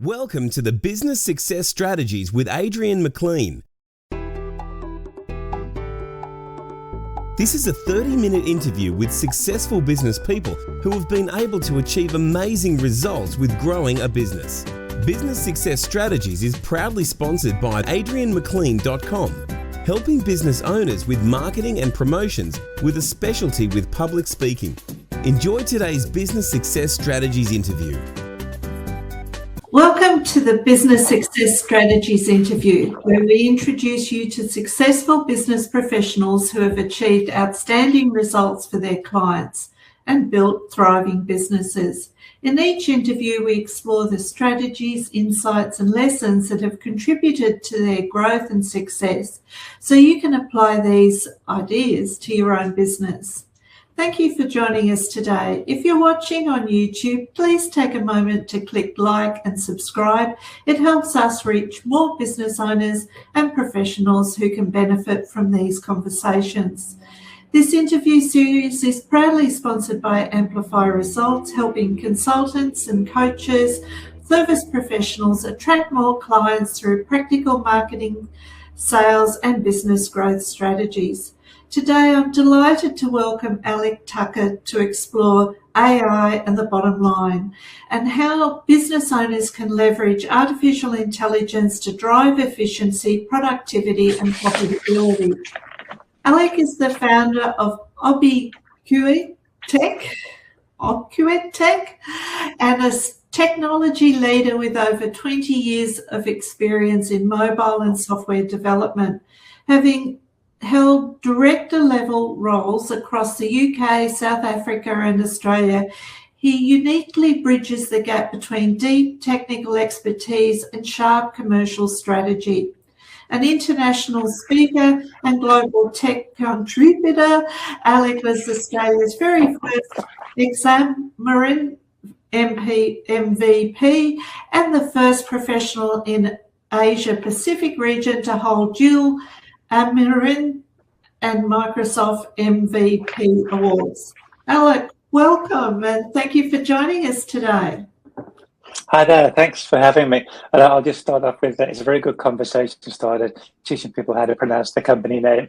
Welcome to the Business Success Strategies with Adrienne McLean. This is a 30-minute interview with successful business people who have been able to achieve amazing results with growing a business. Business Success Strategies is proudly sponsored by AdrienneMcLean.com, helping business owners with marketing and promotions with a specialty with public speaking. Enjoy today's Business Success Strategies interview. Welcome to the Business Success Strategies interview, where we introduce you to successful business professionals who have achieved outstanding results for their clients and built thriving businesses. In each interview, we explore the strategies, insights, and lessons that have contributed to their growth and success, so you can apply these ideas to your own business. Thank you for joining us today. If you're watching on YouTube, please take a moment to click like and subscribe. It helps us reach more business owners and professionals who can benefit from these conversations. This interview series is proudly sponsored by Amplify Results, helping consultants and coaches, service professionals attract more clients through practical marketing, sales, and business growth strategies. Today, I'm delighted to welcome Alec Tucker to explore AI and the bottom line and how business owners can leverage artificial intelligence to drive efficiency, productivity, and profitability. Alec is the founder of Obiquitech and a technology leader with over 20 years of experience in mobile and software development, having held director-level roles across the UK, South Africa and Australia. He uniquely bridges the gap between deep technical expertise and sharp commercial strategy. An international speaker and global tech contributor, Alec was Australia's very first Xamarin MVP and the first professional in Asia Pacific region to hold dual Xamarin and Microsoft MVP awards. Alec, welcome and thank you for joining us today. Hi there, thanks for having me. I'll just start off with that. It's a very good conversation started teaching people how to pronounce the company name.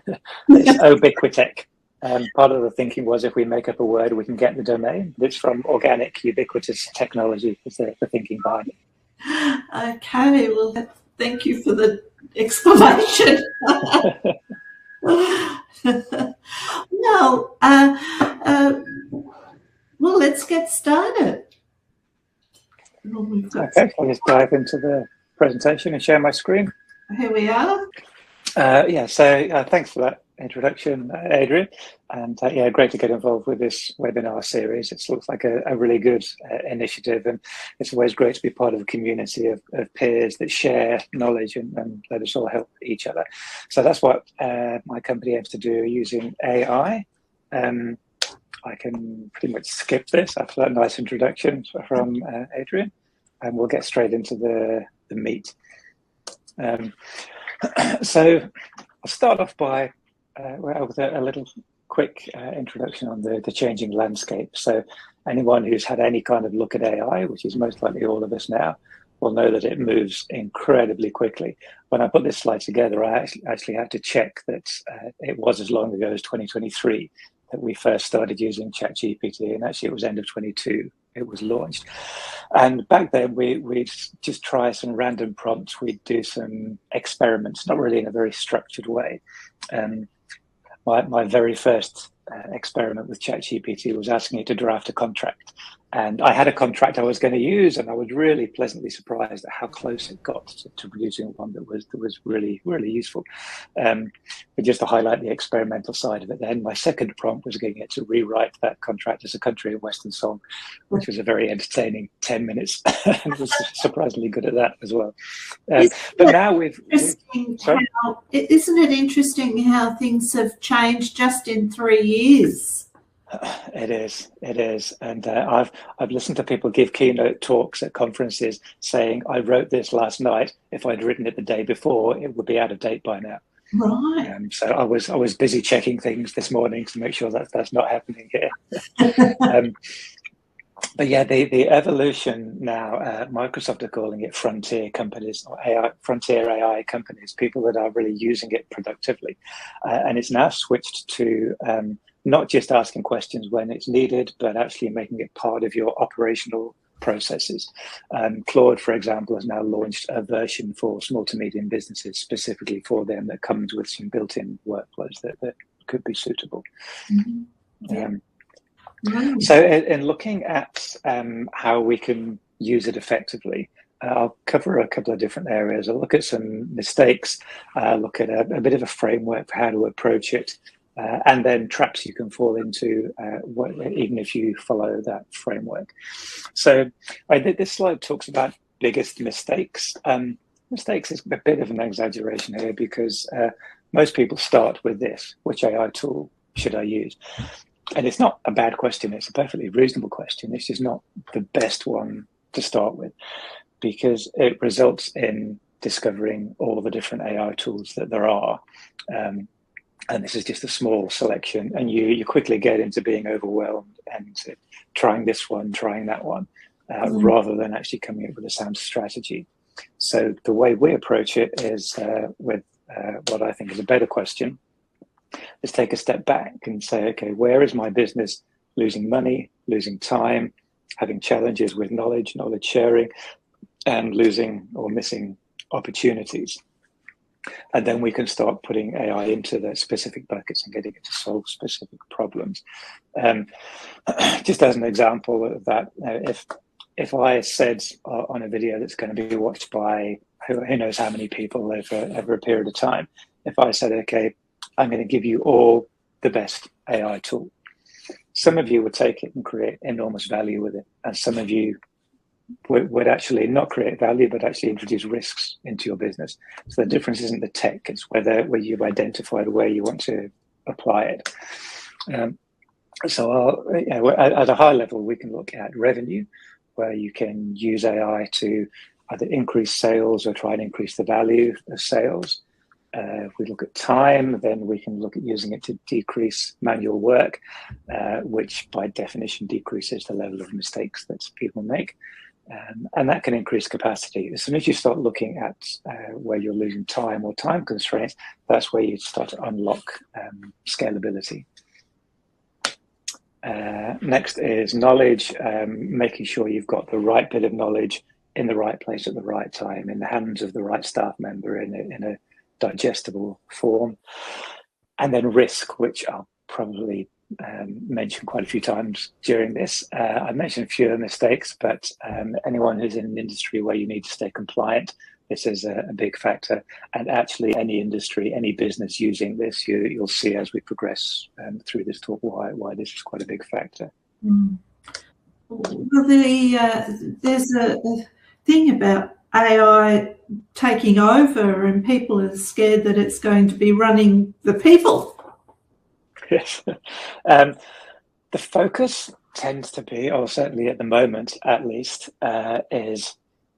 It's Obiquitech. Part of the thinking was if we make up a word, we can get the domain. It's from organic ubiquitous technology is the thinking behind it. Okay, well, thank you for the explanation. Well, let's get started. Okay, I'll just dive into the presentation and share my screen. Here we are. Thanks for that introduction, Adrienne. And great to get involved with this webinar series. It looks like a really good initiative, and it's always great to be part of a community of peers that share knowledge and let us all help each other. So that's what my company aims to do using AI. I can pretty much skip this after that nice introduction from Adrienne, and we'll get straight into the meat. So I'll start off by with a little quick introduction on the changing landscape. So anyone who's had any kind of look at AI, which is most likely all of us now, will know that it moves incredibly quickly. When I put this slide together, I actually had to check that it was as long ago as 2023 that we first started using ChatGPT, and actually it was end of 22 it was launched. And back then we'd just try some random prompts, we'd do some experiments, not really in a very structured way. My very first experiment with ChatGPT was asking it to draft a contract. And I had a contract I was going to use, and I was really pleasantly surprised at how close it got to producing one that was really, really useful. But just to highlight the experimental side of it, then my second prompt was getting it to rewrite that contract as a country and western song, which was a very entertaining 10 minutes, and was surprisingly good at that as well. But now isn't it interesting how things have changed just in 3 years? It is, and I've listened to people give keynote talks at conferences saying, "I wrote this last night. If I'd written it the day before, it would be out of date by now." Right. So I was busy checking things this morning to make sure that that's not happening here. But yeah, the evolution now, Microsoft are calling it frontier companies or frontier AI companies, people that are really using it productively. And it's now switched to not just asking questions when it's needed, but actually making it part of your operational processes. Claude, for example, has now launched a version for small to medium businesses specifically for them that comes with some built-in workflows that could be suitable. Mm-hmm. So in looking at how we can use it effectively, I'll cover a couple of different areas. I'll look at some mistakes, look at a bit of a framework for how to approach it, and then traps you can fall into even if you follow that framework. So this slide talks about biggest mistakes. Mistakes is a bit of an exaggeration here because most people start with this: which AI tool should I use? And it's not a bad question, it's a perfectly reasonable question. It's just not the best one to start with because it results in discovering all the different AI tools that there are. And this is just a small selection, and you quickly get into being overwhelmed and trying this one, trying that one, rather than actually coming up with a sound strategy. So the way we approach it is with what I think is a better question. Is take a step back and say, okay, where is my business losing money, losing time, having challenges with knowledge sharing, and losing or missing opportunities? And then we can start putting AI into the specific buckets and getting it to solve specific problems. Just as an example of that, if I said on a video that's going to be watched by who knows how many people over a period of time, if I said, okay, I'm going to give you all the best AI tool. Some of you would take it and create enormous value with it. And some of you would actually not create value, but actually introduce risks into your business. So the difference isn't the tech, it's where you've identified where you want to apply it. So at a high level, we can look at revenue, where you can use AI to either increase sales or try and increase the value of sales. If we look at time, then we can look at using it to decrease manual work, which by definition decreases the level of mistakes that people make. And that can increase capacity. As soon as you start looking at where you're losing time or time constraints, that's where you start to unlock scalability. Next is knowledge, making sure you've got the right bit of knowledge in the right place at the right time, in the hands of the right staff member in a digestible form. And then risk, which I'll probably mention quite a few times during this. I mentioned fewer mistakes, but anyone who's in an industry where you need to stay compliant, this is a big factor. And actually any industry, any business using this, you'll see as we progress through this talk why this is quite a big factor. Mm. Well, there's a thing about AI taking over and people are scared that it's going to be running the people. Yes. The focus tends to be, or certainly at the moment at least, is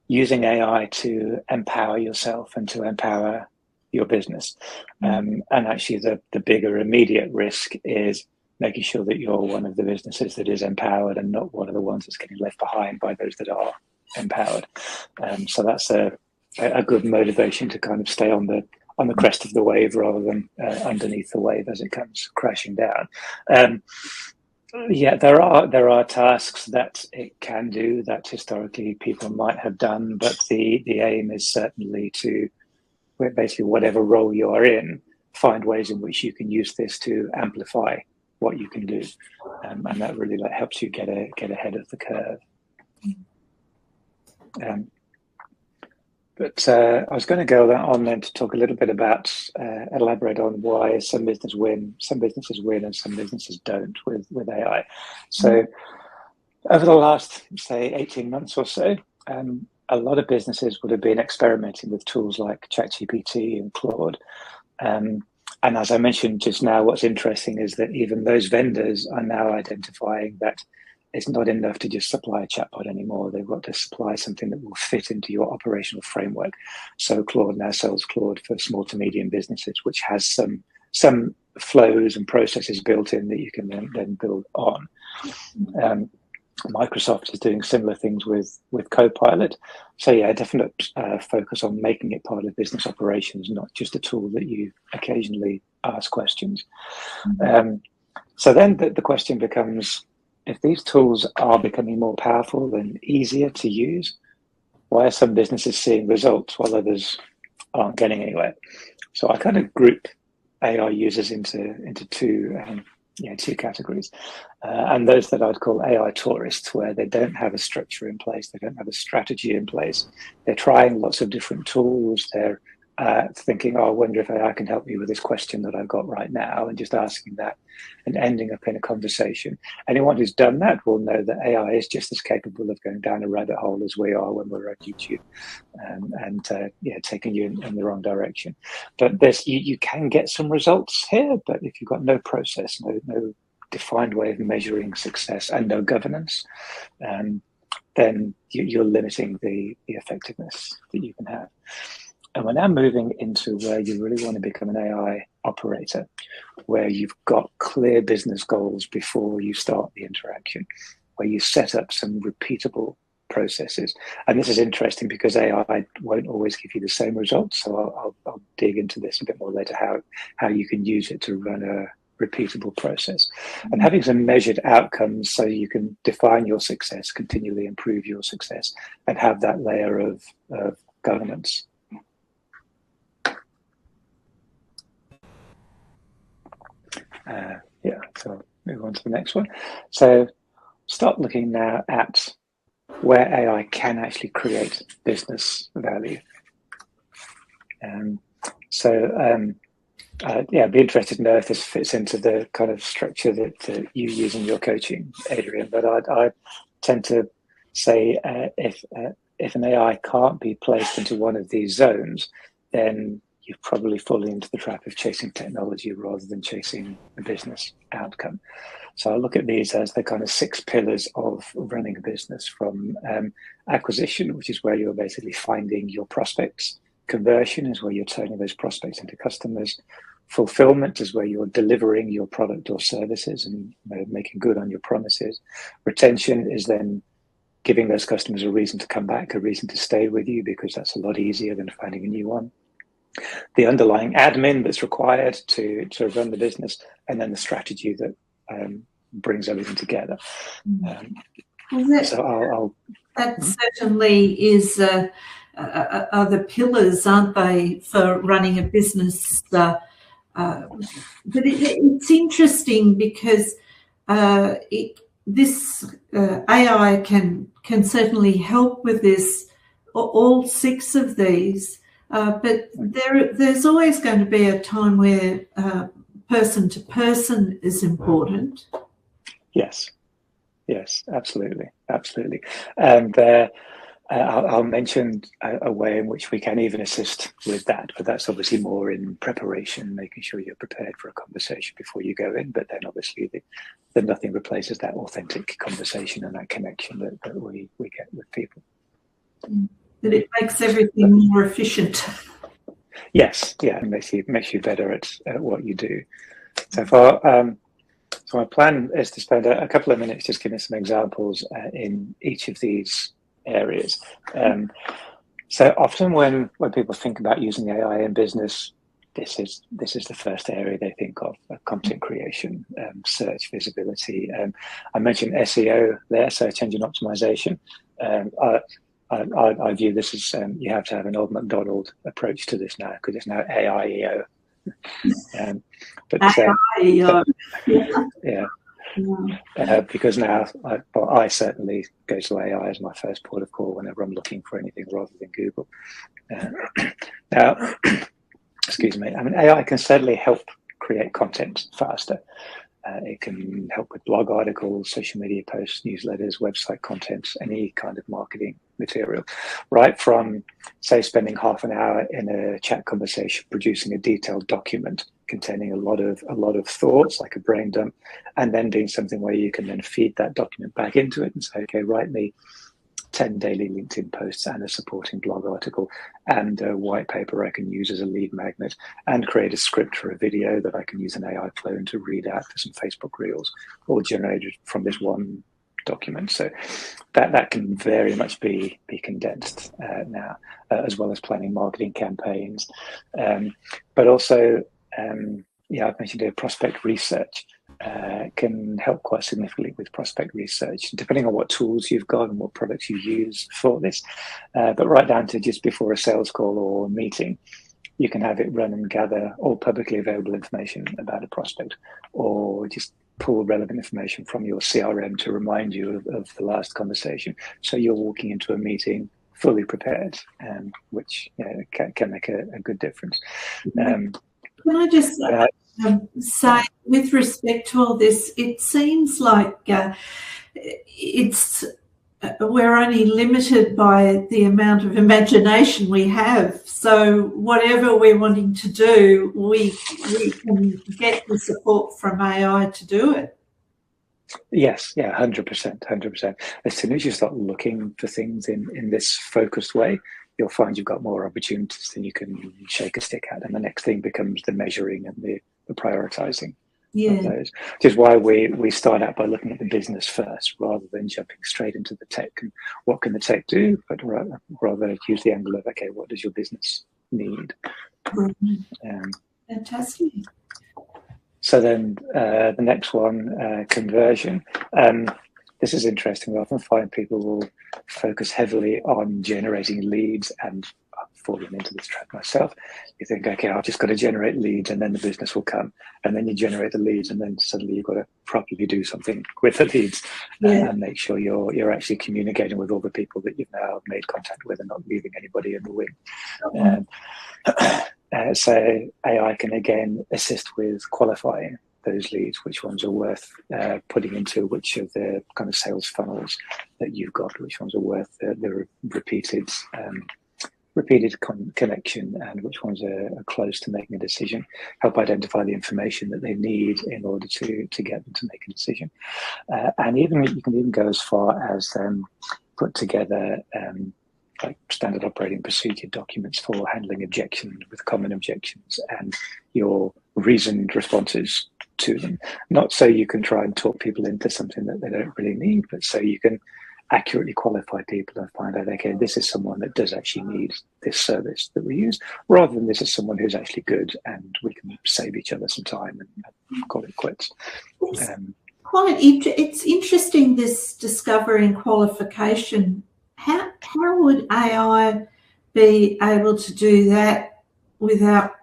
using AI to empower yourself and to empower your business. And actually the bigger immediate risk is making sure that you're one of the businesses that is empowered and not one of the ones that's getting left behind by those that are empowered. So that's a good motivation to kind of stay on the crest of the wave rather than underneath the wave as it comes crashing down. Yeah, there are tasks that it can do that historically people might have done, but the aim is certainly to, basically whatever role you are in, find ways in which you can use this to amplify what you can do, and that really helps you get ahead of the curve. But I was going to go on then to talk a little bit about, elaborate on why some businesses win, and some businesses don't with AI. So over the last, say, 18 months or so, a lot of businesses would have been experimenting with tools like ChatGPT and Claude. And as I mentioned just now, what's interesting is that even those vendors are now identifying that it's not enough to just supply a chatbot anymore. They've got to supply something that will fit into your operational framework. So Claude now sells Claude for small to medium businesses, which has some flows and processes built in that you can then build on. Microsoft is doing similar things with Copilot. So yeah, a definite focus on making it part of business operations, not just a tool that you occasionally ask questions. So then the question becomes, if these tools are becoming more powerful and easier to use, why are some businesses seeing results while others aren't getting anywhere? So I kind of group AI users into two categories. And those that I'd call AI tourists, where they don't have a structure in place, they don't have a strategy in place. They're trying lots of different tools. They're thinking, oh, I wonder if AI can help me with this question that I've got right now, and just asking that and ending up in a conversation. Anyone who's done that will know that AI is just as capable of going down a rabbit hole as we are when we're on YouTube and taking you in the wrong direction. But you can get some results here, but if you've got no process, no defined way of measuring success and no governance, then you're limiting the effectiveness that you can have. And we're now moving into where you really want to become an AI operator, where you've got clear business goals before you start the interaction, where you set up some repeatable processes. And this is interesting because AI won't always give you the same results. So I'll dig into this a bit more later, how you can use it to run a repeatable process. And having some measured outcomes so you can define your success, continually improve your success, and have that layer of governance. So move on to the next one. So start looking now at where AI can actually create business value. I'd be interested to know if this fits into the kind of structure that you use in your coaching, Adrienne. But I tend to say if an AI can't be placed into one of these zones, then you've probably fallen into the trap of chasing technology rather than chasing a business outcome. So I look at these as the kind of 6 pillars of running a business, from acquisition, which is where you're basically finding your prospects. Conversion is where you're turning those prospects into customers. Fulfillment is where you're delivering your product or services and making good on your promises. Retention is then giving those customers a reason to come back, a reason to stay with you, because that's a lot easier than finding a new one. The underlying admin that's required to run the business, and then the strategy that brings everything together. That certainly is are the pillars, aren't they, for running a business? But it's interesting because this AI can certainly help with this, all 6 of these. But there's always going to be a time where person to person is important. Yes, absolutely. And I'll mention a way in which we can even assist with that, but that's obviously more in preparation, making sure you're prepared for a conversation before you go in. But then obviously nothing replaces that authentic conversation and that connection that we get with people. That it makes everything more efficient. Yes, it makes you better at what you do. So my plan is to spend a couple of minutes just giving some examples in each of these areas. So often when people think about using AI in business, this is the first area they think of: content creation, search visibility. I mentioned SEO there, search engine optimization. I view this as you have to have an old McDonald approach to this now, because it's now AIEO. Because now I certainly go to AI as my first port of call whenever I'm looking for anything rather than Google. Now, excuse me. I mean, AI can certainly help create content faster. It can help with blog articles, social media posts, newsletters, website content, any kind of marketing material, right from, say, spending half an hour in a chat conversation producing a detailed document containing a lot of thoughts, like a brain dump, and then doing something where you can then feed that document back into it and say, okay, write me 10 daily LinkedIn posts and a supporting blog article and a white paper I can use as a lead magnet, and create a script for a video that I can use an AI clone to read out for some Facebook Reels, all generated from this one document. So that can very much be condensed now, as well as planning marketing campaigns. But also, I've mentioned prospect research can help quite significantly with prospect research, depending on what tools you've got and what products you use for this. But right down to just before a sales call or meeting, you can have it run and gather all publicly available information about a prospect, or just pull relevant information from your CRM to remind you of the last conversation. So you're walking into a meeting fully prepared, which can make a good difference. Can I just say, with respect to all this, it seems like we're only limited by the amount of imagination we have. So whatever we're wanting to do, we can get the support from AI to do it. Yes, 100%. As soon as you start looking for things in this focused way, you'll find you've got more opportunities than you can shake a stick at. And the next thing becomes the measuring and the prioritizing of those. Which is why we start out by looking at the business first, rather than jumping straight into the tech and what can the tech do, but rather use the angle of, okay, what does your business need? Fantastic. So then the next one, conversion. This is interesting. We often find people will focus heavily on generating leads, and I've fallen into this trap myself. You think, okay, I've just got to generate leads and then the business will come. And then you generate the leads and then suddenly you've got to properly do something with the leads and make sure you're actually communicating with all the people that you've now made contact with and not leaving anybody in the wing. So AI can again assist with qualifying those leads, which ones are worth putting into which of the kind of sales funnels that you've got, which ones are worth the repeated connection, and which ones are close to making a decision. Help identify the information that they need in order to get them to make a decision. And even you can even go as far as put together like standard operating procedure documents for handling objections with common objections and your reasoned responses to them. Not so you can try and talk people into something that they don't really need, but so you can accurately qualify people and find out, okay, this is someone that does actually need this service that we use, rather than this is someone who's actually good and we can save each other some time and call it quits. It's interesting, this discovery and qualification. How would AI be able to do that without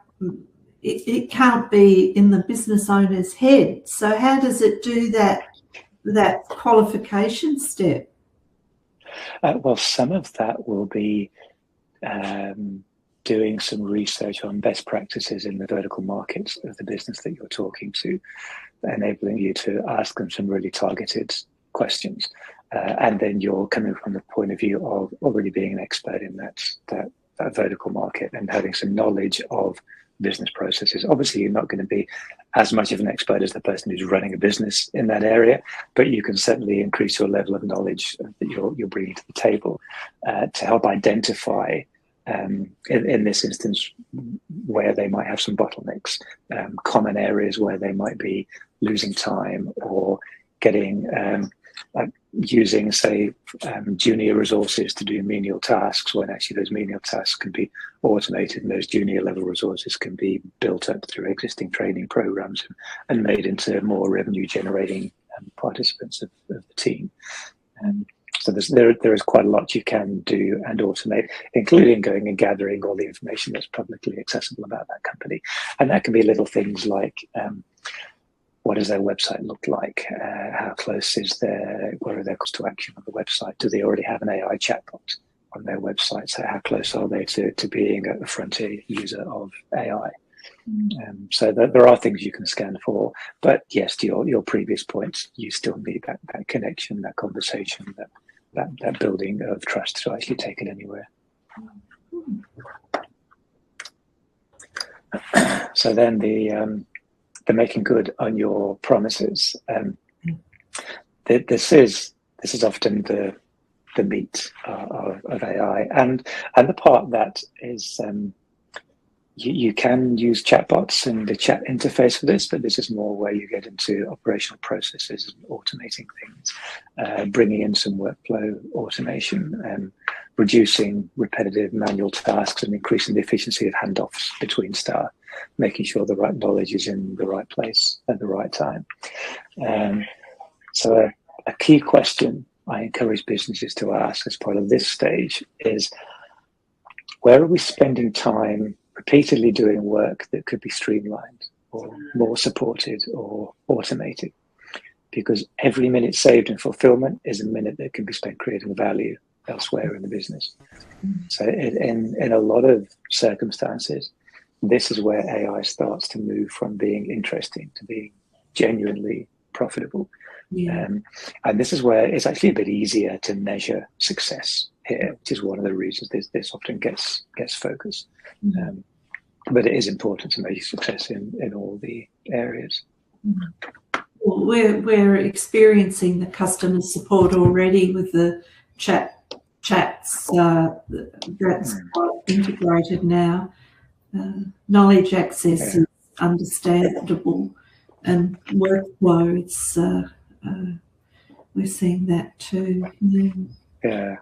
it can't be in the business owner's head? So how does it do that qualification step? Well, some of that will be doing some research on best practices in the vertical markets of the business that you're talking to, enabling you to ask them some really targeted questions. And then you're coming from the point of view of already being an expert in that vertical market and having some knowledge of business processes. Obviously, you're not going to be as much of an expert as the person who's running a business in that area, but you can certainly increase your level of knowledge that you're bringing to the table to help identify, in this instance, where they might have some bottlenecks, common areas where they might be losing time or getting using, say, junior resources to do menial tasks, when actually those menial tasks can be automated and those junior level resources can be built up through existing training programs and made into more revenue generating participants of the team. So there is quite a lot you can do and automate, including going and gathering all the information that's publicly accessible about that company. And that can be little things like, what does their website look like? How close is what are their calls to action on the website? Do they already have an AI chatbot on their website? So how close are they to being a frontier user of AI? So there are things you can scan for, but yes, to your previous points, you still need that connection, that conversation, that building of trust to actually take it anywhere. So then the making good on your promises. This is often the meat of AI, and the part that is You can use chatbots and the chat interface for this, but this is more where you get into operational processes and automating things, bringing in some workflow automation, and reducing repetitive manual tasks and increasing the efficiency of handoffs between staff, making sure the right knowledge is in the right place at the right time. So a key question I encourage businesses to ask as part of this stage is, where are we spending time repeatedly doing work that could be streamlined or more supported or automated? Because every minute saved in fulfillment is a minute that can be spent creating value elsewhere in the business. So in a lot of circumstances, this is where AI starts to move from being interesting to being genuinely profitable. Yeah. And this is where it's actually a bit easier to measure success here, which is one of the reasons this often gets focused. But it is important to measure success in all the areas. Well, we're experiencing the customer support already with the chats. That's quite integrated now. Knowledge access is understandable, and workflow, it's we're seeing that too. Yeah,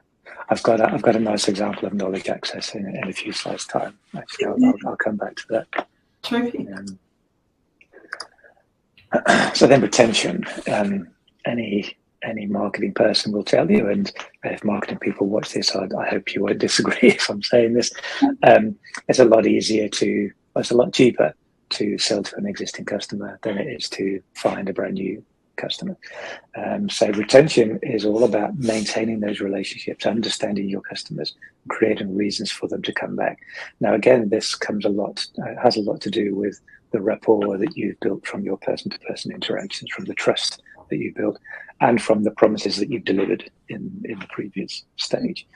I've got a nice example of knowledge access in a few slides' time. Actually, I'll come back to that. Terrific. So then retention. Any marketing person will tell you, and if marketing people watch this, I hope you won't disagree if I'm saying this. It's a lot cheaper to sell to an existing customer than it is to find a brand new customer. So retention is all about maintaining those relationships, understanding your customers, creating reasons for them to come back. Now, again, this has a lot to do with the rapport that you've built from your person-to-person interactions, from the trust that you've built, and from the promises that you've delivered in the previous stage.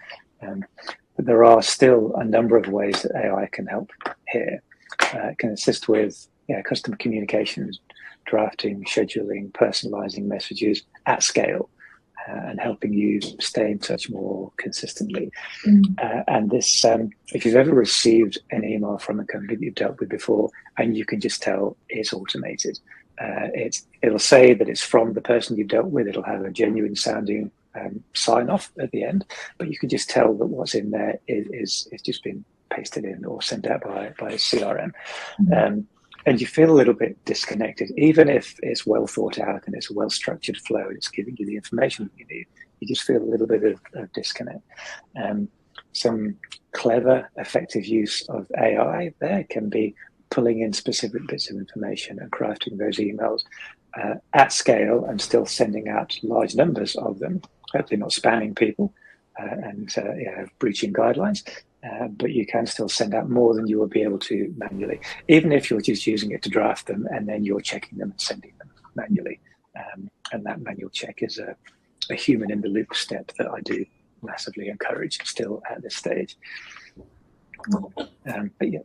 But there are still a number of ways that AI can help here. It can assist with customer communications, drafting, scheduling, personalizing messages at scale, and helping you stay in touch more consistently. And this, if you've ever received an email from a company that you've dealt with before, and you can just tell it's automated, it'll say that it's from the person you've dealt with. It'll have a genuine sounding sign off at the end, but you can just tell that what's in there is just been pasted in or sent out by a CRM. And you feel a little bit disconnected, even if it's well thought out and it's a well structured flow and it's giving you the information that you need. You just feel a little bit of disconnect. Some clever, effective use of AI there can be pulling in specific bits of information and crafting those emails at scale and still sending out large numbers of them, hopefully not spamming people and breaching guidelines. But you can still send out more than you will be able to manually, even if you're just using it to draft them and then you're checking them and sending them manually. And that manual check is a human in the loop step that I do massively encourage still at this stage. But yeah,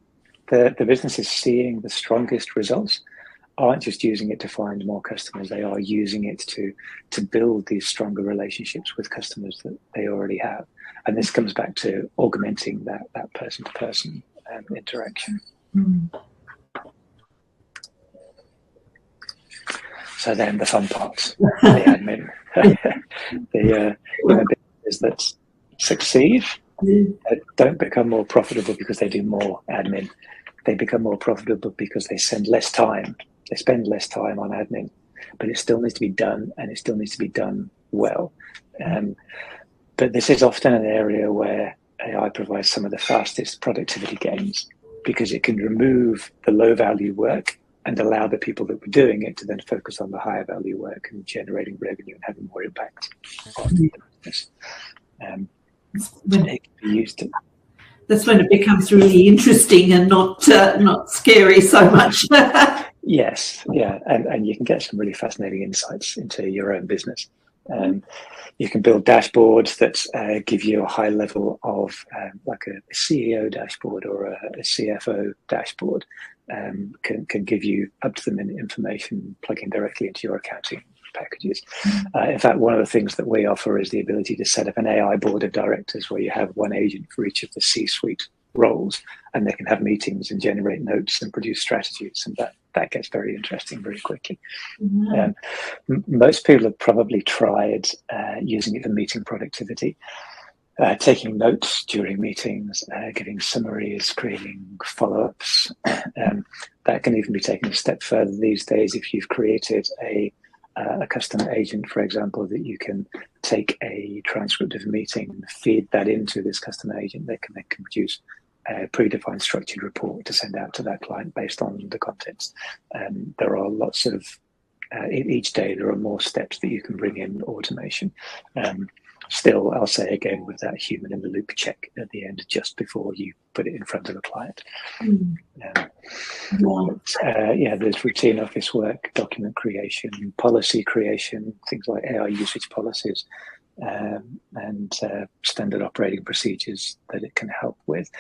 the business is seeing the strongest results aren't just using it to find more customers. They are using it to build these stronger relationships with customers that they already have. And this comes back to augmenting that person-to-person interaction. So then the fun part, the admin. The businesses that succeed don't become more profitable because they do more admin. They become more profitable because they spend less time on admin, but it still needs to be done, and it still needs to be done well. But this is often an area where AI provides some of the fastest productivity gains because it can remove the low value work and allow the people that were doing it to then focus on the higher value work and generating revenue and having more impact on the business. It can be used to... That's when it becomes really interesting and not scary so much. Yes, yeah, and you can get some really fascinating insights into your own business. You can build dashboards that give you a high level of like a CEO dashboard or a CFO dashboard. Can give you up-to-the-minute information plugging directly into your accounting packages. In fact, one of the things that we offer is the ability to set up an AI board of directors where you have one agent for each of the C-suite roles, and they can have meetings and generate notes and produce strategies, and that gets very interesting very quickly. Most people have probably tried using it for meeting productivity, taking notes during meetings, giving summaries, creating follow-ups. That can even be taken a step further these days if you've created a custom agent, for example, that you can take a transcript of a meeting, feed that into this custom agent. They can then produce a predefined structured report to send out to that client based on the contents. There are lots of, each day there are more steps that you can bring in automation. Still, I'll say again, with that human in the loop check at the end, just before you put it in front of a client. There's routine office work, document creation, policy creation, things like AI usage policies, and standard operating procedures that it can help with.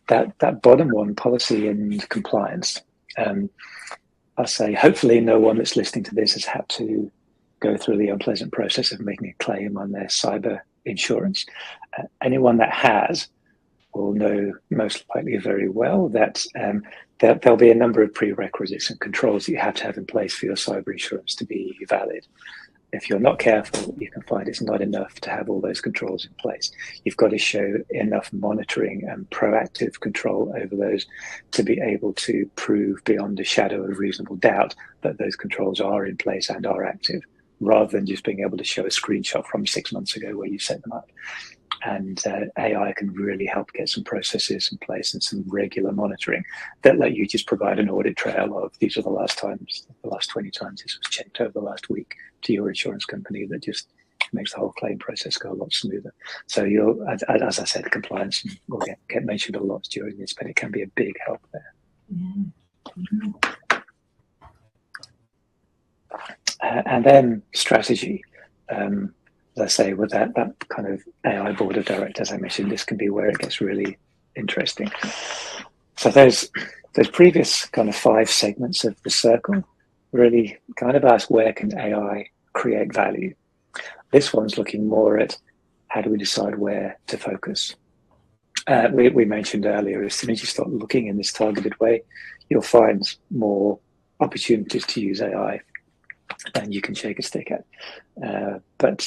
That bottom one, policy and compliance, I'll say hopefully no one that's listening to this has had to go through the unpleasant process of making a claim on their cyber insurance. Anyone that has will know most likely very well that there'll be a number of prerequisites and controls that you have to have in place for your cyber insurance to be valid. If you're not careful, you can find it's not enough to have all those controls in place. You've got to show enough monitoring and proactive control over those to be able to prove beyond a shadow of reasonable doubt that those controls are in place and are active, rather than just being able to show a screenshot from 6 months ago where you set them up. And AI can really help get some processes in place and some regular monitoring that let you just provide an audit trail of these are the last 20 times this was checked over the last week to your insurance company. That just makes the whole claim process go a lot smoother. So you'll, as I said, compliance will get mentioned a lot during this, but it can be a big help there. And then strategy. As I say, with that kind of AI board of directors I mentioned, this can be where it gets really interesting. So those previous kind of 5 segments of the circle really kind of ask, where can AI create value? This one's looking more at how do we decide where to focus. We mentioned earlier, as soon as you start looking in this targeted way, you'll find more opportunities to use AI and you can shake a stick at. But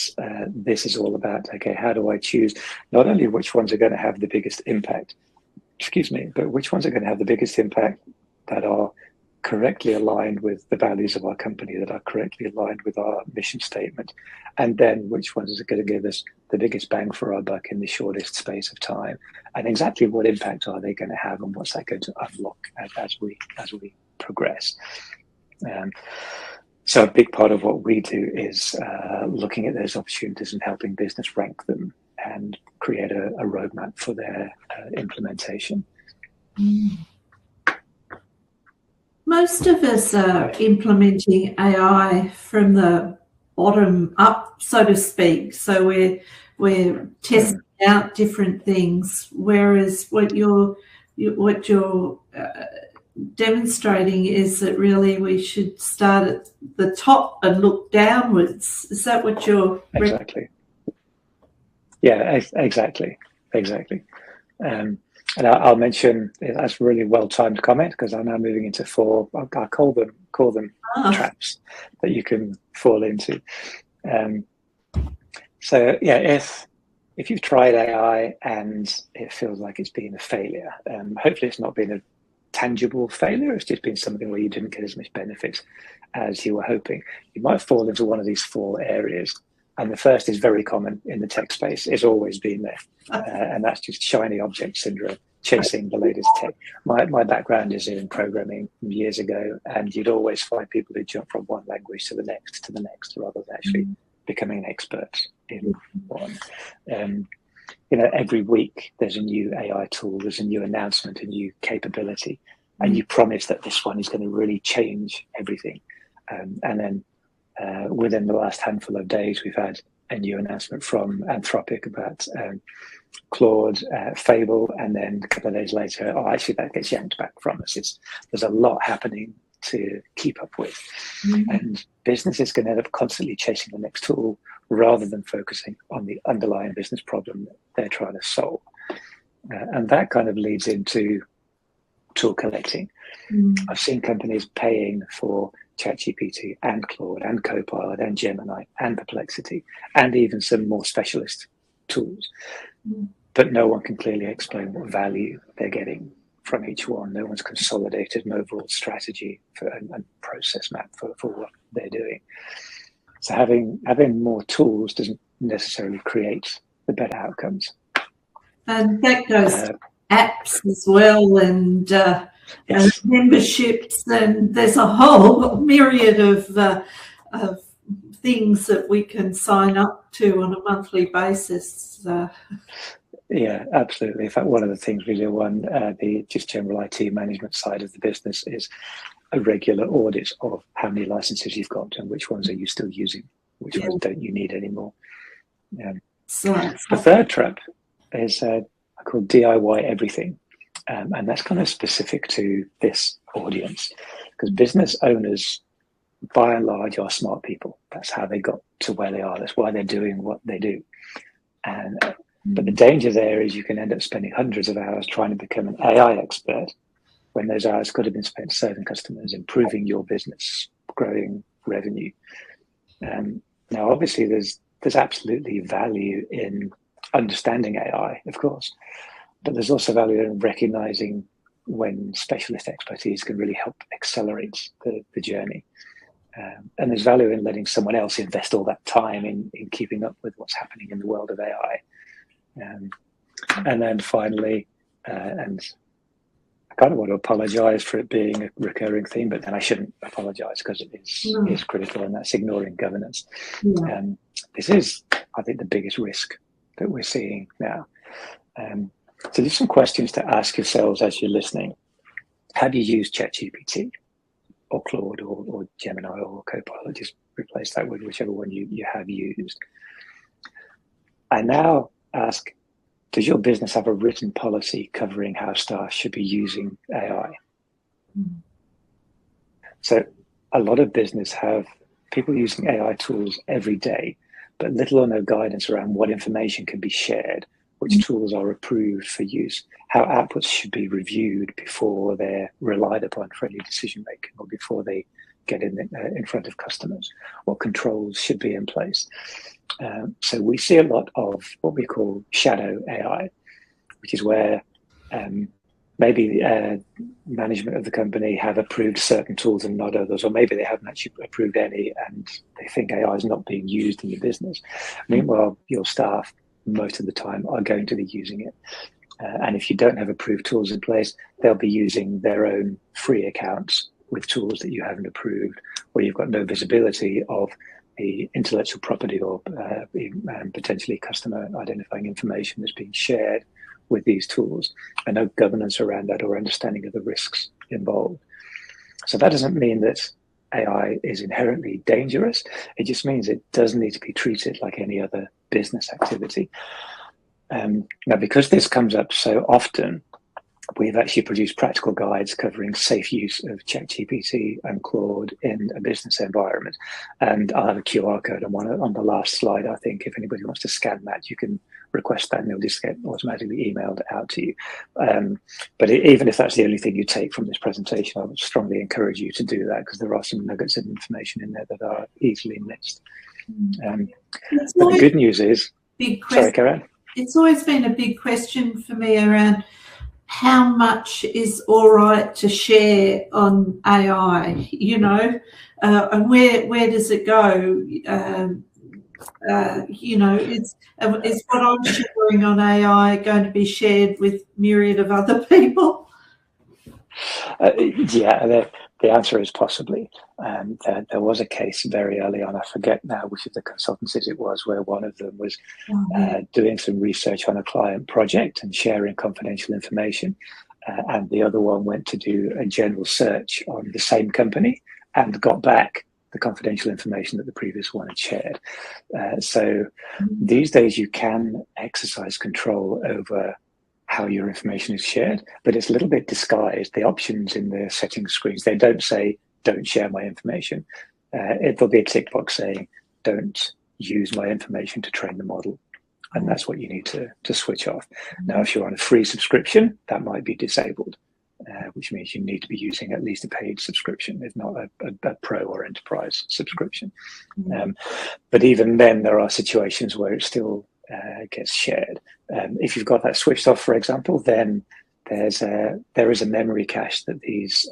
this is all about, okay, how do I choose not only which ones are going to have the biggest impact, but which ones are going to have the biggest impact that are correctly aligned with the values of our company, that are correctly aligned with our mission statement, and then which ones are going to give us the biggest bang for our buck in the shortest space of time, and exactly what impact are they going to have, and what's that going to unlock as we progress. So a big part of what we do is looking at those opportunities and helping business rank them and create a roadmap for their implementation. Most of us are implementing AI from the bottom up, so to speak. So we're testing out different things, whereas what you're demonstrating is that really we should start at the top and look downwards. Is that what you're... Exactly. Yeah, exactly. And I'll mention, that's a really well-timed comment, because I'm now moving into 4, I call them traps that you can fall into. So yeah, if you've tried AI and it feels like it's been a failure, hopefully it's not been a tangible failure, it's just been something where you didn't get as much benefit as you were hoping. You might fall into one of these 4 areas. And the first is very common in the tech space. It's always been there. And that's just shiny object syndrome, chasing the latest tech. My background is in programming from years ago, and you'd always find people who jump from one language to the next, rather than actually becoming an expert in one. Every week there's a new AI tool, there's a new announcement, a new capability, and you promise that this one is going to really change everything. And then within the last handful of days, we've had a new announcement from Anthropic about Claude, Fable, and then a couple of days later, actually that gets yanked back from us. There's a lot happening to keep up with. And business is going to end up constantly chasing the next tool rather than focusing on the underlying business problem that they're trying to solve. And that kind of leads into tool collecting. I've seen companies paying for ChatGPT and Claude and Copilot and Gemini and Perplexity and even some more specialist tools. But no one can clearly explain what value they're getting from each one. No one's consolidated an overall strategy and process map for what they're doing. So having more tools doesn't necessarily create the better outcomes. And that goes to apps as well, and Yes. memberships, and there's a whole myriad of things that we can sign up to on a monthly basis. Yeah, absolutely. In fact, one of the things we do on the just general IT management side of the business is a regular audit of how many licenses you've got and which ones are you still using, which ones don't you need anymore. The third trap is I call DIY everything. And that's kind of specific to this audience, because business owners, by and large, are smart people. That's how they got to where they are. That's why they're doing what they do. And but the danger there is you can end up spending hundreds of hours trying to become an AI expert when those hours could have been spent serving customers, improving your business, growing revenue. Now, obviously, there's absolutely value in understanding AI, of course. But there's also value in recognizing when specialist expertise can really help accelerate the journey. And there's value in letting someone else invest all that time in keeping up with what's happening in the world of AI. And then finally, and I kind of want to apologize for it being a recurring theme, but then I shouldn't apologize because it is critical, and that's ignoring governance. This is, I think, the biggest risk that we're seeing now. So there's some questions to ask yourselves as you're listening. Have you used ChatGPT or Claude or Gemini or Copilot? Just replace that with whichever one you have used. I now ask, does your business have a written policy covering how staff should be using AI? So a lot of business have people using AI tools every day, but little or no guidance around what information can be shared, which tools are approved for use, how outputs should be reviewed before they're relied upon for any decision making or before they get in front of customers, what controls should be in place. So we see a lot of what we call shadow AI, which is where maybe management of the company have approved certain tools and not others, or maybe they haven't actually approved any and they think AI is not being used in your business. Meanwhile, your staff most of the time are going to be using it. And if you don't have approved tools in place, they'll be using their own free accounts with tools that you haven't approved, where you've got no visibility of the intellectual property or potentially customer identifying information that's being shared with these tools, and no governance around that or understanding of the risks involved. So that doesn't mean that AI is inherently dangerous. It just means it does need to be treated like any other business activity. Now, because this comes up so often, we've actually produced practical guides covering safe use of ChatGPT and Claude in a business environment. And I'll have a QR code on the last slide. I think if anybody wants to scan that, you can request that and it'll just get automatically emailed out to you. But even if that's the only thing you take from this presentation, I would strongly encourage you to do that, because there are some nuggets of information in there that are easily missed. But the good news is, sorry, Karen. It's always been a big question for me around how much is all right to share on AI, and where does it go? Is what I'm sharing on AI going to be shared with myriad of other people? The answer is possibly. There was a case very early on, I forget now which of the consultancies it was, where one of them was doing some research on a client project and sharing confidential information, and the other one went to do a general search on the same company and got back the confidential information that the previous one had shared. So these days you can exercise control over how your information is shared, but it's a little bit disguised. The options in the settings screens, they don't say, don't share my information. There'll be a tick box saying, don't use my information to train the model, and that's what you need to switch off. Now, if you're on a free subscription, that might be disabled, which means you need to be using at least a paid subscription, if not a pro or enterprise subscription. But even then, there are situations where it still gets shared. If you've got that switched off, for example, then there is a memory cache that these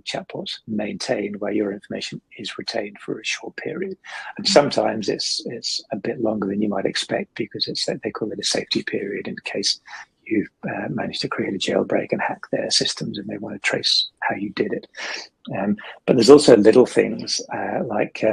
chatbots maintain where your information is retained for a short period. And sometimes it's a bit longer than you might expect, because they call it a safety period in case you've managed to create a jailbreak and hack their systems and they want to trace how you did it. But there's also little things like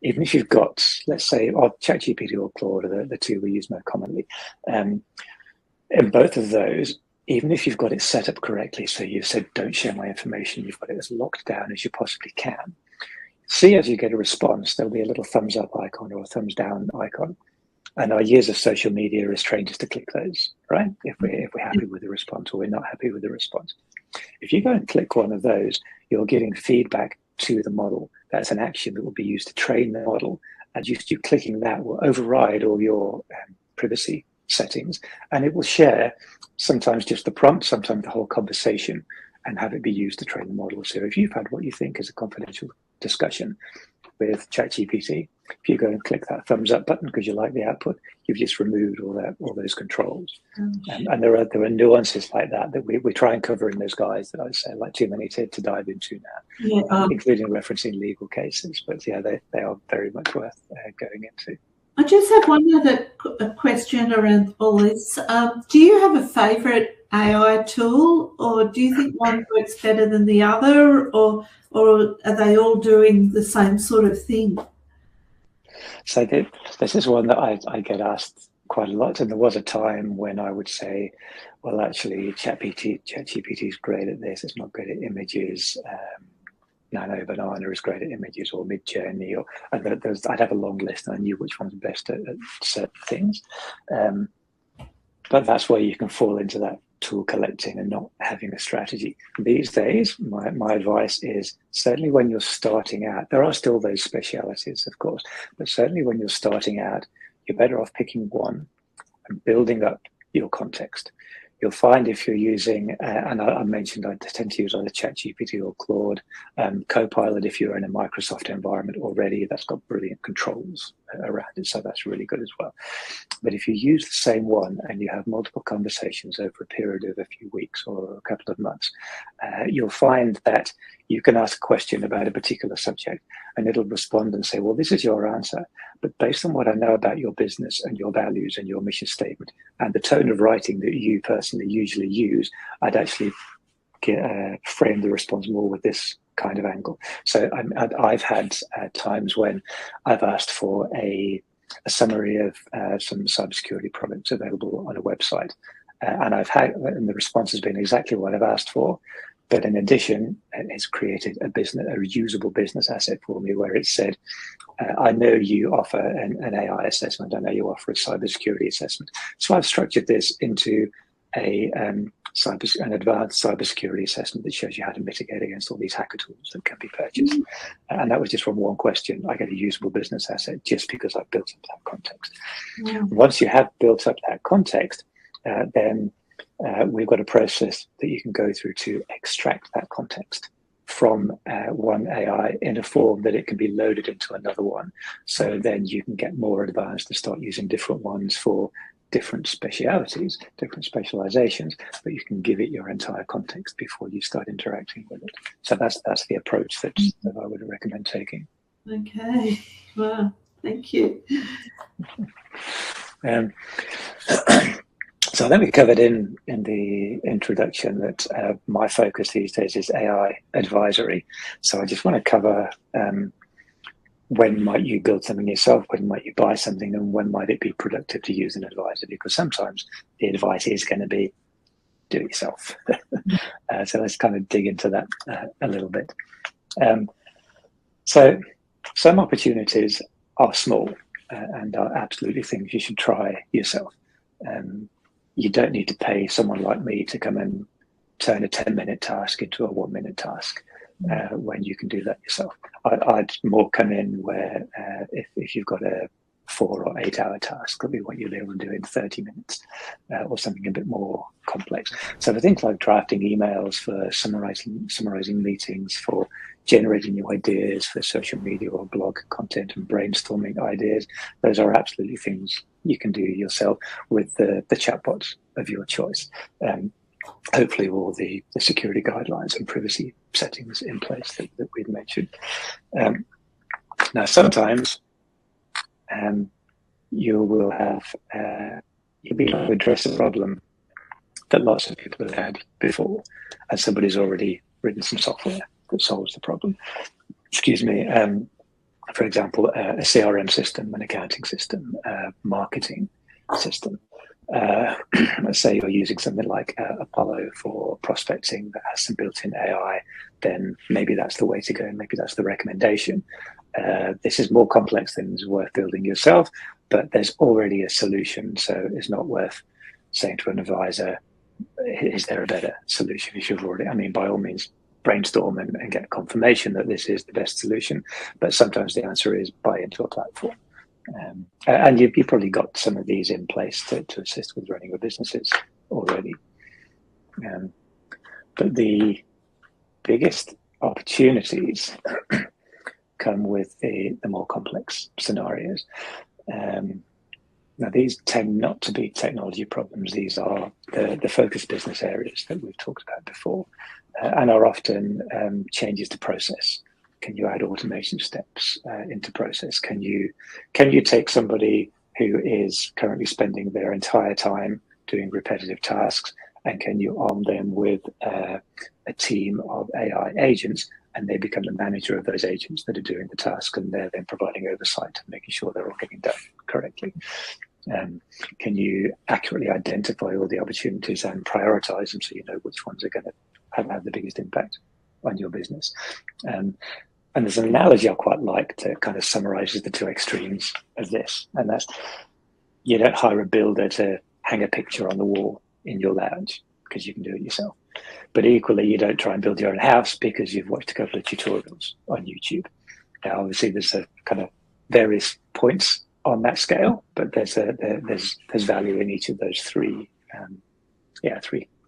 even if you've got, let's say, ChatGPT or Claude are the two we use most commonly. In both of those, even if you've got it set up correctly, so you've said, don't share my information, you've got it as locked down as you possibly can, see as you get a response, there'll be a little thumbs up icon or a thumbs down icon. And our years of social media has trained us to click those, right? If we're happy with the response or we're not happy with the response. If you go and click one of those, you're giving feedback to the model. That's an action that will be used to train the model. And just you clicking that will override all your privacy settings, and it will share sometimes just the prompt, sometimes the whole conversation, and have it be used to train the model. So if you've had what you think is a confidential discussion with ChatGPT, if you go and click that thumbs up button because you like the output, you've just removed all those controls. And there are nuances like that we try and cover in those guides that I say like too many to dive into now, including referencing legal cases. But yeah, they are very much worth going into. I just have one other question around all this. Do you have a favourite AI tool, or do you think one works better than the other, or are they all doing the same sort of thing? So this is one that I get asked quite a lot, and there was a time when I would say, well, actually, ChatGPT is great at this, it's not great at images. Nano Banana is great at images, or Midjourney, I'd have a long list and I knew which one's best at certain things. But that's where you can fall into that tool collecting and not having a strategy. These days, my advice is certainly when you're starting out, there are still those specialities, of course, but certainly when you're starting out, you're better off picking one and building up your context. You'll find if you're using, and I mentioned I tend to use either ChatGPT or Claude, Copilot if you're in a Microsoft environment already, that's got brilliant controls around it, so that's really good as well. But if you use the same one and you have multiple conversations over a period of a few weeks or a couple of months, you'll find that you can ask a question about a particular subject and it'll respond and say, well, this is your answer, but based on what I know about your business and your values and your mission statement and the tone of writing that you personally usually use, I'd actually frame the response more with this kind of angle. So I've had times when I've asked for a summary of some cybersecurity products available on a website, and the response has been exactly what I've asked for. But in addition, it's created a usable business asset for me where it said, I know you offer an AI assessment. I know you offer a cybersecurity assessment. So I've structured this into an advanced cybersecurity assessment that shows you how to mitigate against all these hacker tools that can be purchased. And that was just from one question. I get a usable business asset just because I've built up that context. Yeah. Once you have built up that context, then we've got a process that you can go through to extract that context from one AI in a form that it can be loaded into another one. So then you can get more advanced to start using different ones for different specialities, different specializations, but you can give it your entire context before you start interacting with it. So that's the approach that I would recommend taking. Okay, wow, thank you. So I think we covered in the introduction that my focus these days is AI advisory. So I just want to cover when might you build something yourself, when might you buy something, and when might it be productive to use an advisor, because sometimes the advice is going to be do it yourself. So let's kind of dig into that a little bit. So some opportunities are small and are absolutely things you should try yourself. You don't need to pay someone like me to come and turn a 10-minute task into a 1-minute task when you can do that yourself. I'd more come in where if you've got a 4 or 8 hour task that we want you to be able to do in 30 minutes or something a bit more complex. So for things like drafting emails, for summarizing meetings, for generating new ideas for social media or blog content and brainstorming ideas, those are absolutely things you can do yourself with the chatbots of your choice. Hopefully all the security guidelines and privacy settings in place that we'd mentioned. Now, sometimes you will have, you'll be able to address a problem that lots of people have had before, and somebody's already written some software that solves the problem. Excuse me. For example, a CRM system, an accounting system, a marketing system. Let's say you're using something like Apollo for prospecting that has some built-in AI, then maybe that's the way to go. Maybe that's the recommendation. This is more complex than is worth building yourself, but there's already a solution, so it's not worth saying to an advisor, is there a better solution? If you've already, I mean, by all means, brainstorm and get confirmation that this is the best solution, but sometimes the answer is buy into a platform. And you've probably got some of these in place to assist with running your businesses already. But the biggest opportunities come with the more complex scenarios. Now, these tend not to be technology problems. These are the focus business areas that we've talked about before, and are often changes to process. Can you add automation steps into process? Can you take somebody who is currently spending their entire time doing repetitive tasks, and can you arm them with a team of AI agents, and they become the manager of those agents that are doing the task, and they're then providing oversight and making sure they're all getting done correctly? Can you accurately identify all the opportunities and prioritize them so you know which ones are going to have the biggest impact on your business? And there's an analogy I quite like that kind of summarizes the two extremes of this. And that's, you don't hire a builder to hang a picture on the wall in your lounge because you can do it yourself. But equally, you don't try and build your own house because you've watched a couple of tutorials on YouTube. Now, obviously, there's a kind of various points on that scale, but there's value in each of those three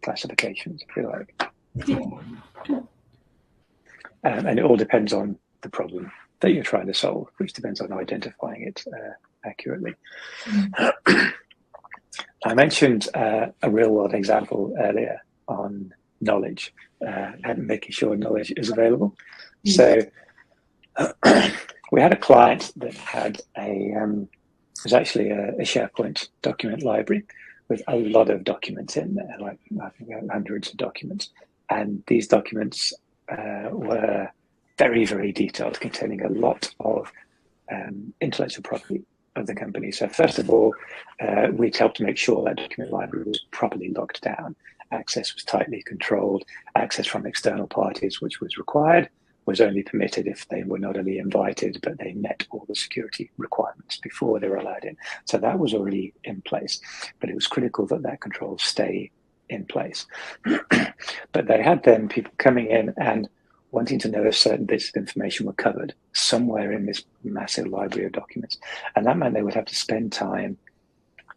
classifications, if you like. And it all depends on the problem that you're trying to solve, which depends on identifying it accurately. I mentioned a real-world example earlier on knowledge and making sure knowledge is available. So we had a client that had it was actually a SharePoint document library with a lot of documents in there, like I think hundreds of documents. And these documents were very, very detailed, containing a lot of intellectual property of the company. So first of all, we'd helped to make sure that document library was properly locked down. Access was tightly controlled. Access from external parties, which was required, was only permitted if they were not only invited, but they met all the security requirements before they were allowed in. So that was already in place, but it was critical that that control stay in place. But they had then people coming in and wanting to know if certain bits of information were covered somewhere in this massive library of documents. And that meant they would have to spend time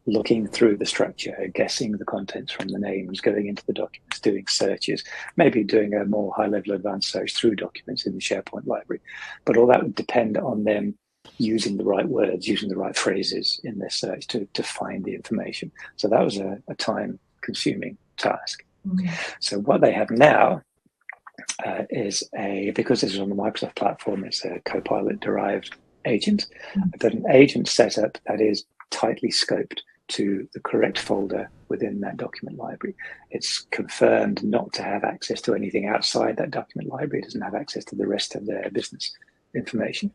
looking through the structure, guessing the contents from the names, going into the documents, doing searches, maybe doing a more high-level advanced search through documents in the SharePoint library. But all that would depend on them using the right words, using the right phrases in their search to find the information. So that was a time-consuming task. Okay. So what they have now is because this is on the Microsoft platform, it's a Copilot-derived agent, but an agent setup that is tightly scoped to the correct folder within that document library. It's confirmed not to have access to anything outside that document library. It doesn't have access to the rest of their business information.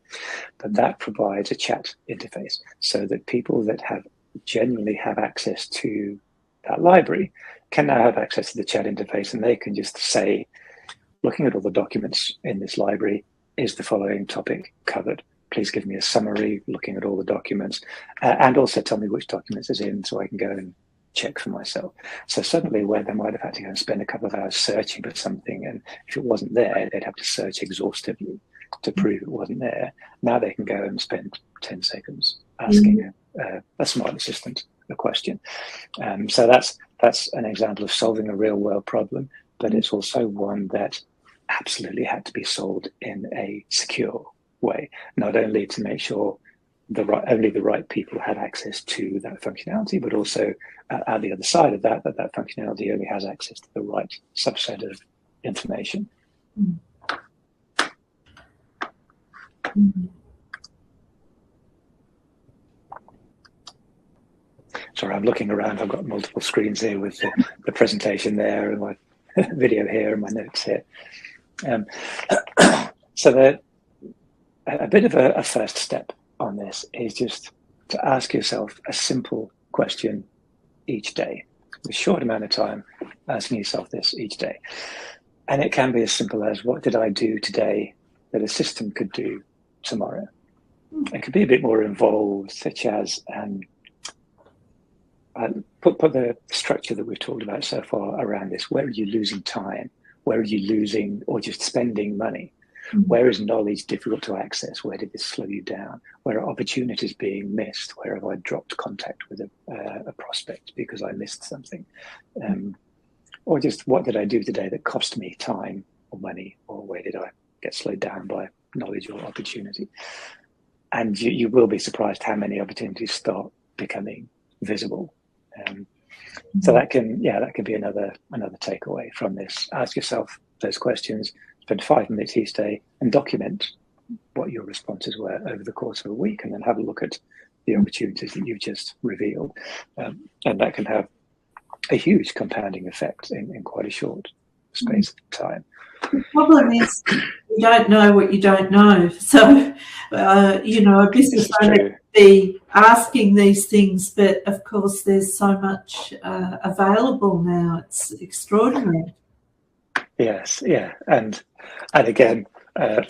But that provides a chat interface so that people that genuinely have access to that library can now have access to the chat interface, and they can just say, looking at all the documents in this library, is the following topic covered? Please give me a summary, looking at all the documents, and also tell me which documents is in so I can go and check for myself. So suddenly where they might have had to go and spend a couple of hours searching for something, and if it wasn't there, they'd have to search exhaustively to prove it wasn't there. Now they can go and spend 10 seconds asking a smart assistant a question. So that's an example of solving a real world problem, but it's also one that absolutely had to be solved in a secure way, not only to make sure only the right people had access to that functionality, but also at the other side of that functionality only has access to the right subset of information. Sorry, I'm looking around. I've got multiple screens here with the presentation there and my video here and my notes here. So a bit of a first step on this is just to ask yourself a simple question each day, with a short amount of time, asking yourself this each day. And it can be as simple as, what did I do today that a system could do tomorrow? It could be a bit more involved, such as put the structure that we've talked about so far around this. Where are you losing time? Where are you losing or just spending money? Where is knowledge difficult to access? Where did this slow you down? Where are opportunities being missed? Where have I dropped contact with a prospect because I missed something? Or just, what did I do today that cost me time or money? Or where did I get slowed down by knowledge or opportunity? And you will be surprised how many opportunities start becoming visible. So that can be another takeaway from this. Ask yourself those questions, spend 5 minutes each day and document what your responses were over the course of a week, and then have a look at the opportunities that you've just revealed. And that can have a huge compounding effect in quite a short space of time. The problem is you don't know what you don't know. So, a business owner could be asking these things, but of course there's so much available now. It's extraordinary. Yes, yeah. And again, I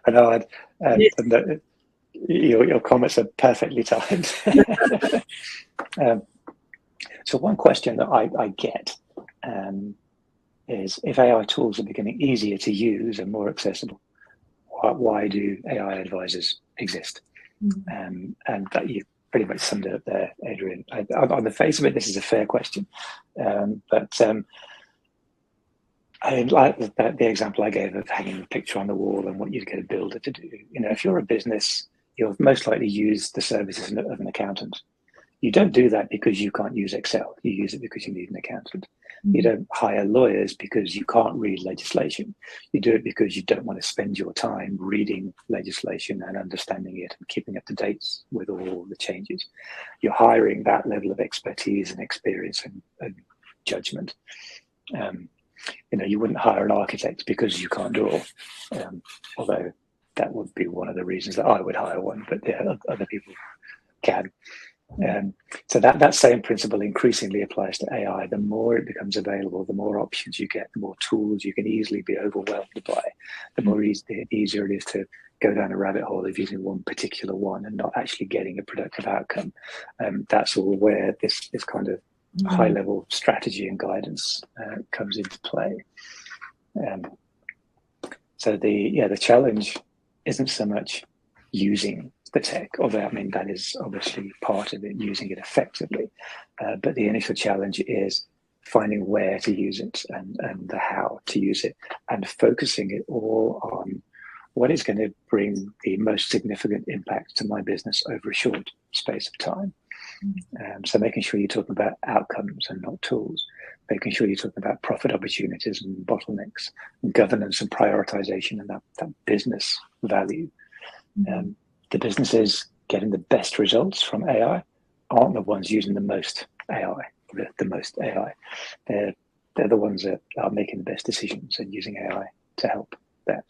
know your comments are perfectly timed. So one question that I get is, if AI tools are becoming easier to use and more accessible, why do AI advisors exist? And that you pretty much summed it up there, Adrienne. On the face of it, this is a fair question, but I like the example I gave of hanging a picture on the wall and what you'd get a builder to do. If you're a business, you'll most likely use the services of an accountant. You don't do that because you can't use Excel. You use it because you need an accountant. You don't hire lawyers because you can't read legislation. You do it because you don't want to spend your time reading legislation and understanding it and keeping up to date with all the changes. You're hiring that level of expertise and experience and judgment. You wouldn't hire an architect because you can't draw, although that would be one of the reasons that I would hire one, but other people can. So that same principle increasingly applies to AI. The more it becomes available, the more options you get, the more tools you can easily be overwhelmed by, the more easier it is to go down a rabbit hole of using one particular one and not actually getting a productive outcome. That's all where this kind of high-level strategy and guidance comes into play. So the challenge isn't so much using the tech, although that is obviously part of it, using it effectively. But the initial challenge is finding where to use it and the how to use it, and focusing it all on what is going to bring the most significant impact to my business over a short space of time. So making sure you're talking about outcomes and not tools, making sure you're talking about profit opportunities and bottlenecks, and governance and prioritization, and that business value. The businesses getting the best results from AI aren't the ones using the most AI. They're the ones that are making the best decisions and using AI to help that.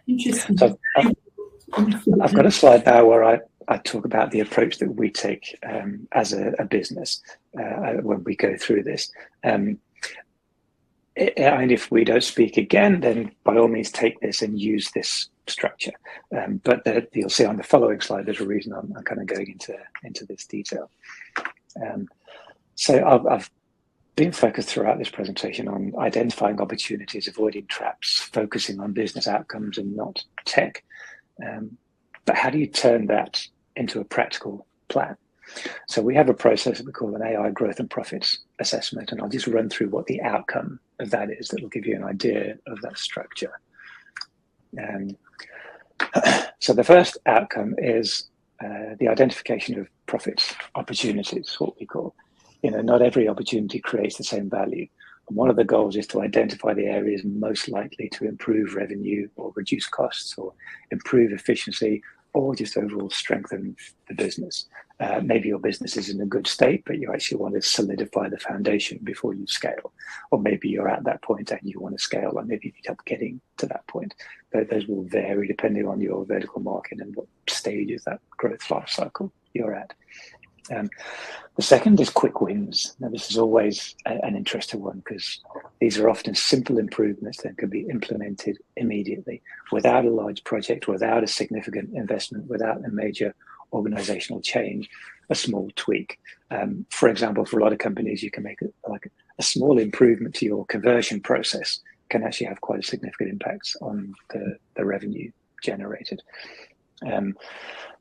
Interesting. So I've got a slide now where I talk about the approach that we take as a business when we go through this. And if we don't speak again, then by all means take this and use this structure. But you'll see on the following slide, there's a reason I'm kind of going into this detail. So I've been focused throughout this presentation on identifying opportunities, avoiding traps, focusing on business outcomes and not tech. But how do you turn that into a practical plan? So we have a process that we call an AI growth and profits assessment, and I'll just run through what the outcome of that is. That will give you an idea of that structure. So the first outcome is the identification of profits opportunities, what we call. Not every opportunity creates the same value. And one of the goals is to identify the areas most likely to improve revenue or reduce costs or improve efficiency or just overall strengthen the business. Maybe your business is in a good state, but you actually want to solidify the foundation before you scale. Or maybe you're at that point and you want to scale, and maybe you need help getting to that point. But those will vary depending on your vertical market and what stage of that growth life cycle you're at. The second is quick wins. Now, this is always an interesting one because these are often simple improvements that can be implemented immediately without a large project, without a significant investment, without a major organizational change, a small tweak. For example, for a lot of companies, you can make it like a small improvement to your conversion process can actually have quite a significant impact on the revenue generated.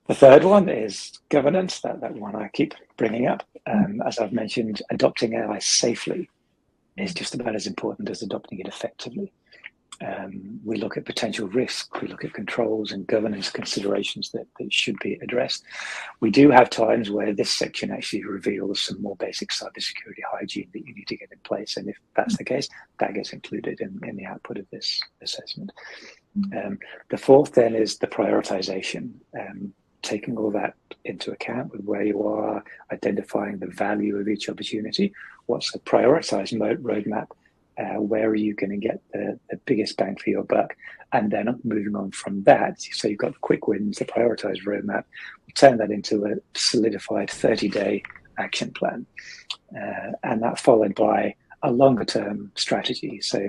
The third one is governance, that one I keep bringing up. As I've mentioned, adopting AI safely is just about as important as adopting it effectively. We look at potential risk, we look at controls and governance considerations that should be addressed. We do have times where this section actually reveals some more basic cybersecurity hygiene that you need to get in place. And if that's the case, that gets included in the output of this assessment. The fourth then is the prioritization. Taking all that into account with where you are, identifying the value of each opportunity, what's the prioritized roadmap, where are you going to get the biggest bang for your buck, and then moving on from that. So you've got the quick wins, the prioritized roadmap, we turn that into a solidified 30-day action plan, and that followed by a longer-term strategy. So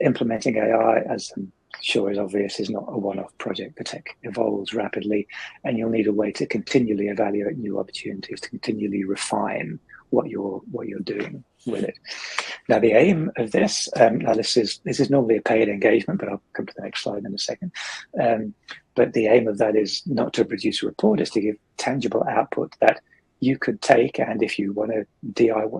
implementing AI, as I'm sure is obvious, is not a one-off project. The tech evolves rapidly, and you'll need a way to continually evaluate new opportunities, to continually refine what you're doing with it. Now, the aim of this, now this is normally a paid engagement, but I'll come to the next slide in a second. But the aim of that is not to produce a report, it's to give tangible output that you could take, and if you want to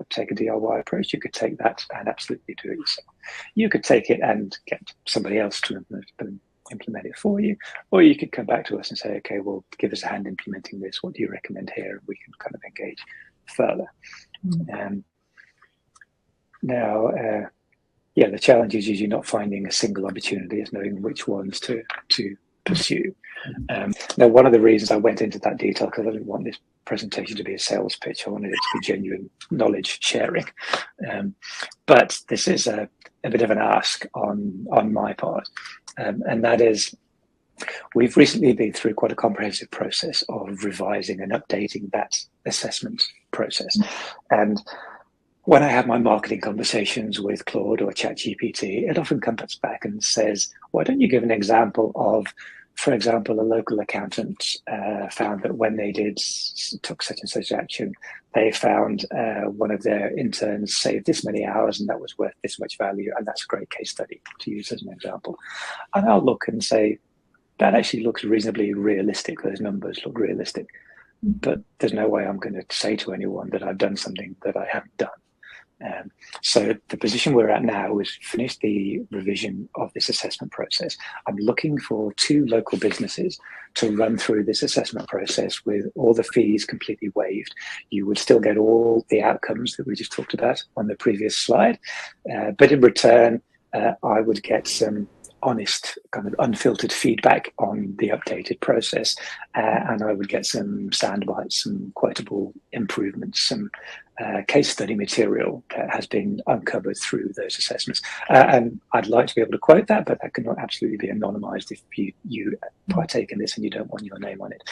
take a DIY approach, you could take that and absolutely do it yourself. You could take it and get somebody else to implement it for you, or you could come back to us and say, okay, well, give us a hand implementing this. What do you recommend here? We can kind of engage further. The challenge is usually not finding a single opportunity, is knowing which ones to pursue. Now, one of the reasons I went into that detail, because I didn't want this presentation to be a sales pitch, I wanted it to be genuine knowledge sharing. But this is a bit of an ask on my part, and that is, we've recently been through quite a comprehensive process of revising and updating that assessment process. And when I have my marketing conversations with Claude or ChatGPT, it often comes back and says, why don't you give an example of, for example, a local accountant found that when they took such and such action, they found one of their interns saved this many hours and that was worth this much value. And that's a great case study to use as an example. And I'll look and say, that actually looks reasonably realistic. Those numbers look realistic. But there's no way I'm going to say to anyone that I've done something that I haven't done. So the position we're at now is finished the revision of this assessment process. I'm looking for 2 local businesses to run through this assessment process with all the fees completely waived. You would still get all the outcomes that we just talked about on the previous slide, but in return, I would get some honest, kind of unfiltered feedback on the updated process, and I would get some sound bites, some quotable improvements, some case study material that has been uncovered through those assessments. And I'd like to be able to quote that, but that cannot absolutely be anonymized if you partake in this and you don't want your name on it.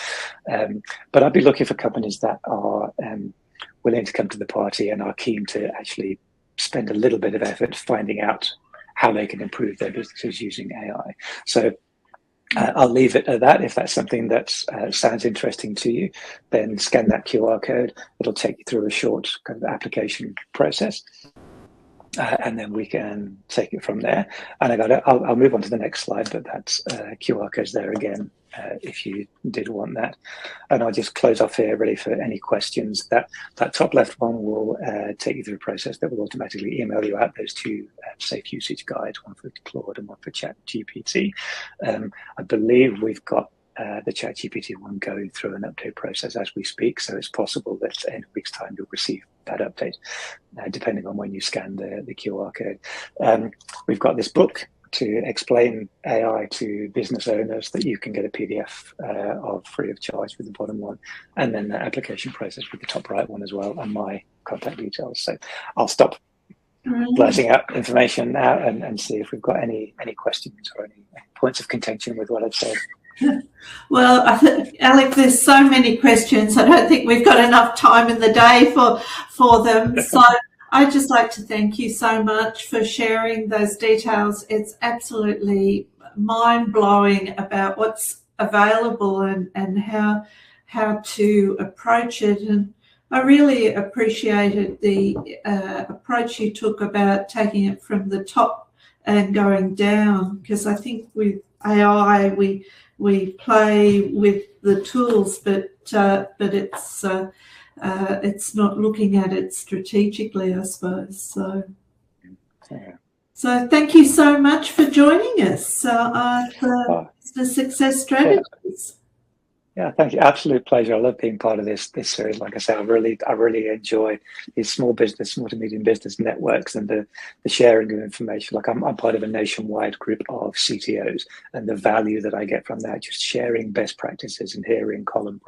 But I'd be looking for companies that are willing to come to the party and are keen to actually spend a little bit of effort finding out how they can improve their businesses using AI. So I'll leave it at that. If that's something that sounds interesting to you, then scan that QR code. It'll take you through a short kind of application process. and then we can take it from there. And I'll move on to the next slide, but that's QR codes there again, if you did want that. And I'll just close off here really for any questions. That top left one will take you through a process that will automatically email you out those two safe usage guides, one for Claude and one for ChatGPT. I believe we've got the ChatGPT one going through an update process as we speak, so it's possible that in a week's time you'll receive that update, depending on when you scan the QR code. We've got this book to explain AI to business owners that you can get a PDF of free of charge with the bottom one, and then the application process with the top right one as well, and my contact details. So I'll stop blurting out information now and see if we've got any questions or any points of contention with what I've said. Well, Alec, there's so many questions. I don't think we've got enough time in the day for them. So I'd just like to thank you so much for sharing those details. It's absolutely mind-blowing about what's available and how to approach it. And I really appreciated the approach you took about taking it from the top and going down, because I think with AI we play with the tools, but it's not looking at it strategically, I suppose. So thank you so much for joining us for the Success Strategies. Yeah, thank you. Absolute pleasure. I love being part of this series. Like I said, I really enjoy these small to medium business networks and the sharing of information. Like I'm part of a nationwide group of CTOs, and the value that I get from that, just sharing best practices and hearing common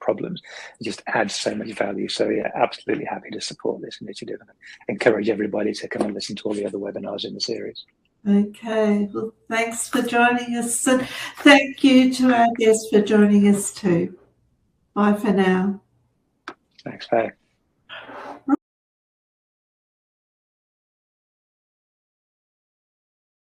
problems, it just adds so much value. So yeah, absolutely happy to support this initiative and encourage everybody to come and listen to all the other webinars in the series. Okay, well, thanks for joining us, and thank you to our guests for joining us too. Bye for now. Thanks, bye.